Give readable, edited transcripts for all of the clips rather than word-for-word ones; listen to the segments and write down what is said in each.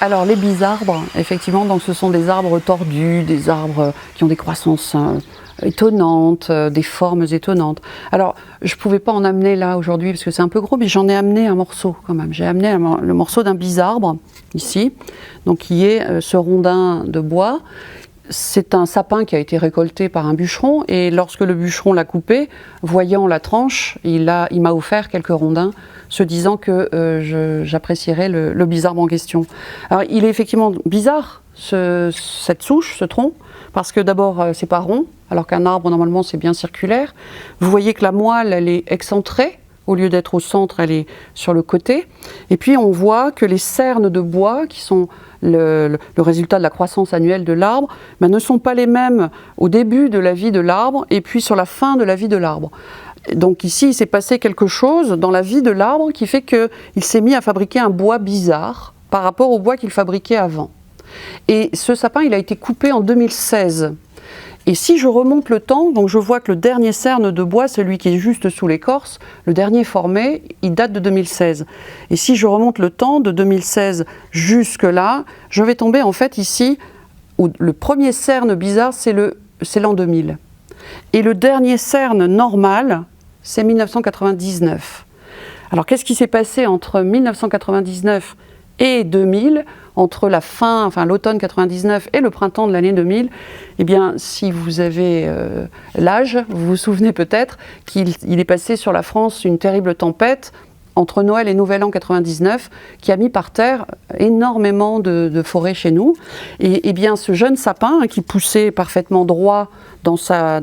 Alors les bisarbres, effectivement, donc ce sont des arbres tordus, des arbres qui ont des croissances étonnantes, des formes étonnantes. Alors je ne pouvais pas en amener là aujourd'hui parce que c'est un peu gros, mais j'en ai amené un morceau quand même. J'ai amené le morceau d'un bisarbre ici, donc qui est ce rondin de bois. C'est un sapin qui a été récolté par un bûcheron et lorsque le bûcheron l'a coupé, voyant la tranche, il m'a offert quelques rondins, se disant que j'apprécierais le bisarbre en question. Alors il est effectivement bizarre cette souche, ce tronc, parce que d'abord c'est pas rond, alors qu'un arbre normalement c'est bien circulaire. Vous voyez que la moelle elle est excentrée. Au lieu d'être au centre, elle est sur le côté. Et puis on voit que les cernes de bois, qui sont le résultat de la croissance annuelle de l'arbre, ne sont pas les mêmes au début de la vie de l'arbre et puis sur la fin de la vie de l'arbre. Donc ici, il s'est passé quelque chose dans la vie de l'arbre qui fait qu'il s'est mis à fabriquer un bois bizarre par rapport au bois qu'il fabriquait avant. Et ce sapin, il a été coupé en 2016. Et si je remonte le temps, donc je vois que le dernier cerne de bois, celui qui est juste sous l'écorce, le dernier formé, il date de 2016. Et si je remonte le temps de 2016 jusque là, je vais tomber en fait ici, où le premier cerne bizarre, c'est l'an 2000. Et le dernier cerne normal, c'est 1999. Alors qu'est-ce qui s'est passé entre 1999 et 2000, entre la fin, enfin l'automne 99 et le printemps de l'année 2000, eh bien, si vous avez l'âge, vous vous souvenez peut-être qu'il est passé sur la France une terrible tempête entre Noël et Nouvel An 99, qui a mis par terre énormément de forêts chez nous. Et bien, ce jeune sapin qui poussait parfaitement droit dans sa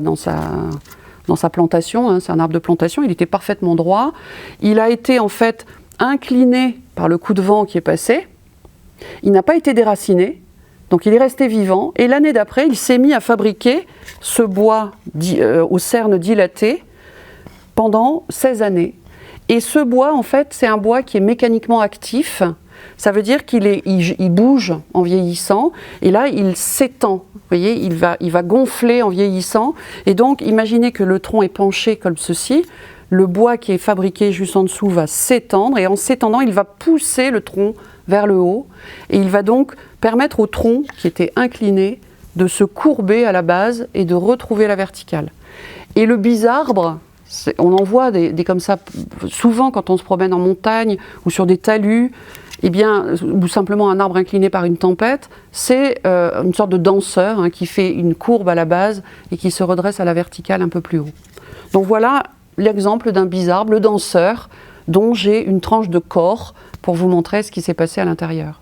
plantation, c'est un arbre de plantation, il était parfaitement droit. Il a été en fait incliné par le coup de vent qui est passé. Il n'a pas été déraciné, donc il est resté vivant. Et l'année d'après, il s'est mis à fabriquer ce bois aux cernes dilatées pendant 16 années. Et ce bois, en fait, c'est un bois qui est mécaniquement actif. Ça veut dire qu'il bouge en vieillissant. Et là, il s'étend. Vous voyez, il va gonfler en vieillissant. Et donc, imaginez que le tronc est penché comme ceci. Le bois qui est fabriqué juste en dessous va s'étendre. Et en s'étendant, il va pousser le tronc vers le haut. Et il va donc permettre au tronc, qui était incliné, de se courber à la base et de retrouver la verticale. Et le bisarbre, on en voit des comme ça souvent quand on se promène en montagne ou sur des talus, eh bien, ou simplement un arbre incliné par une tempête, c'est une sorte de danseur qui fait une courbe à la base et qui se redresse à la verticale un peu plus haut. Donc voilà l'exemple d'un bisarbre, le danseur, dont j'ai une tranche de corps pour vous montrer ce qui s'est passé à l'intérieur.